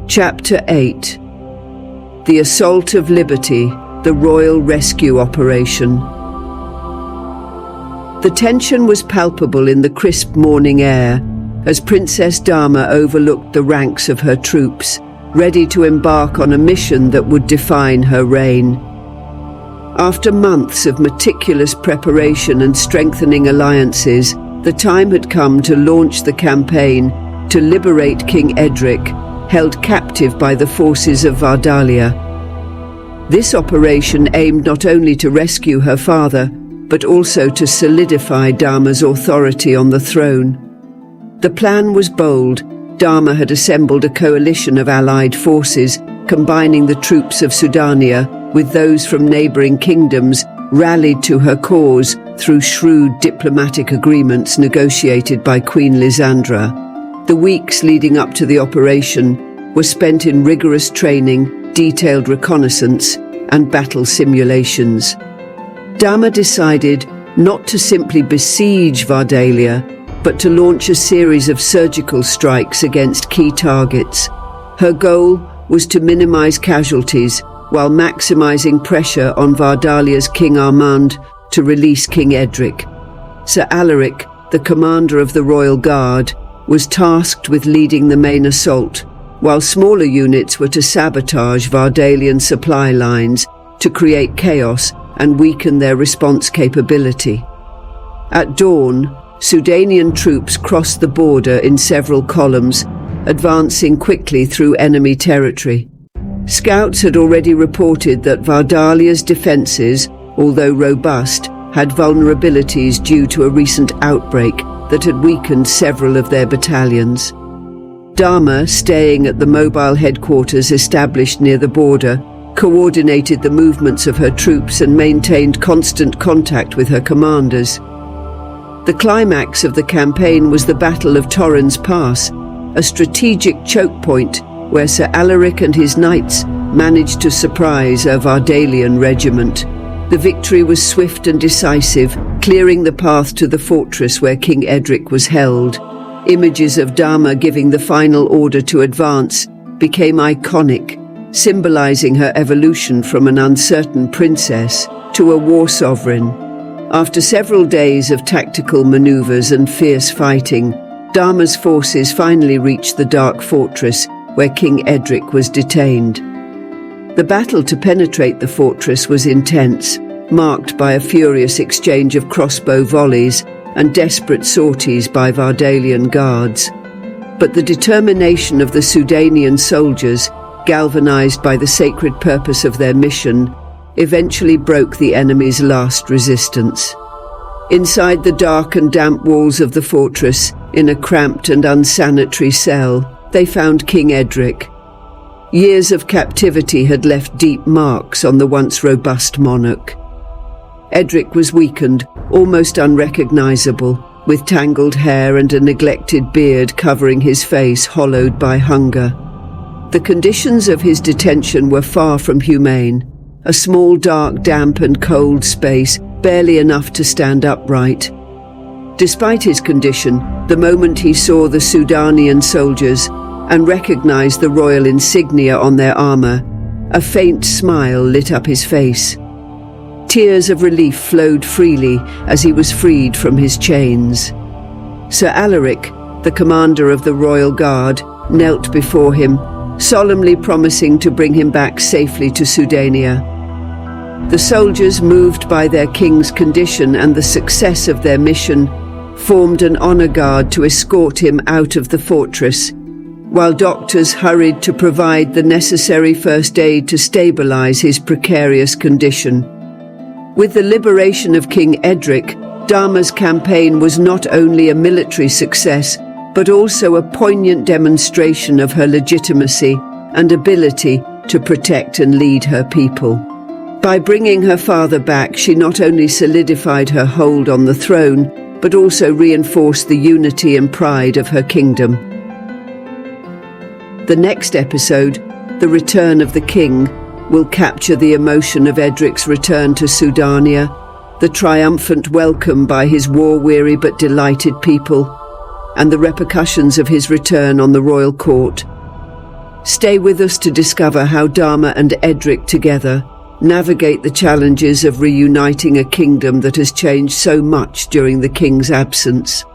Chapter 8. The Assault of Liberty, the Royal Rescue Operation. The tension was palpable in the crisp morning air as Princess Dama overlooked the ranks of her troops, ready to embark on a mission that would define her reign. After months of meticulous preparation and strengthening alliances, the time had come to launch the campaign to liberate King Edric, held captive by the forces of Vardalia. This operation aimed not only to rescue her father, but also to solidify Dama's authority on the throne. The plan was bold. Dama had assembled a coalition of allied forces, combining the troops of Sudania with those from neighboring kingdoms, rallied to her cause through shrewd diplomatic agreements negotiated by Queen Lysandra. The weeks leading up to the operation were spent in rigorous training, detailed reconnaissance, and battle simulations. Dama decided not to simply besiege Vardalia, but to launch a series of surgical strikes against key targets. Her goal was to minimize casualties while maximizing pressure on Vardalia's King Armand to release King Edric. Sir Alaric, the commander of the Royal Guard, was tasked with leading the main assault, while smaller units were to sabotage Vardalian supply lines to create chaos and weaken their response capability. At dawn, Sudanian troops crossed the border in several columns, advancing quickly through enemy territory. Scouts had already reported that Vardalia's defences, although robust, had vulnerabilities due to a recent outbreak that had weakened several of their battalions. Dama, staying at the mobile headquarters established near the border, coordinated the movements of her troops and maintained constant contact with her commanders. The climax of the campaign was the Battle of Torrens Pass, a strategic choke point where Sir Alaric and his knights managed to surprise a Vardalian regiment. The victory was swift and decisive, clearing the path to the fortress where King Edric was held. Images of Dama giving the final order to advance became iconic, symbolizing her evolution from an uncertain princess to a war sovereign. After several days of tactical maneuvers and fierce fighting, Dama's forces finally reached the Dark Fortress where King Edric was detained. The battle to penetrate the fortress was intense, marked by a furious exchange of crossbow volleys and desperate sorties by Vardalian guards. But the determination of the Sudanian soldiers, galvanized by the sacred purpose of their mission, eventually broke the enemy's last resistance. Inside the dark and damp walls of the fortress, in a cramped and unsanitary cell, they found King Edric. Years of captivity had left deep marks on the once robust monarch. Edric was weakened, almost unrecognizable, with tangled hair and a neglected beard covering his face hollowed by hunger. The conditions of his detention were far from humane. A small, dark, damp and cold space, barely enough to stand upright. Despite his condition, the moment he saw the Sudanian soldiers and recognized the royal insignia on their armor, a faint smile lit up his face. Tears of relief flowed freely as he was freed from his chains. Sir Alaric, the commander of the Royal Guard, knelt before him, solemnly promising to bring him back safely to Sudania. The soldiers, moved by their king's condition and the success of their mission, formed an honor guard to escort him out of the fortress, while doctors hurried to provide the necessary first aid to stabilize his precarious condition. With the liberation of King Edric, Dama's campaign was not only a military success, but also a poignant demonstration of her legitimacy and ability to protect and lead her people. By bringing her father back, she not only solidified her hold on the throne, but also reinforced the unity and pride of her kingdom. The next episode, The Return of the King, will capture the emotion of Edric's return to Sudania, the triumphant welcome by his war-weary but delighted people, and the repercussions of his return on the royal court. Stay with us to discover how Dama and Edric together navigate the challenges of reuniting a kingdom that has changed so much during the king's absence.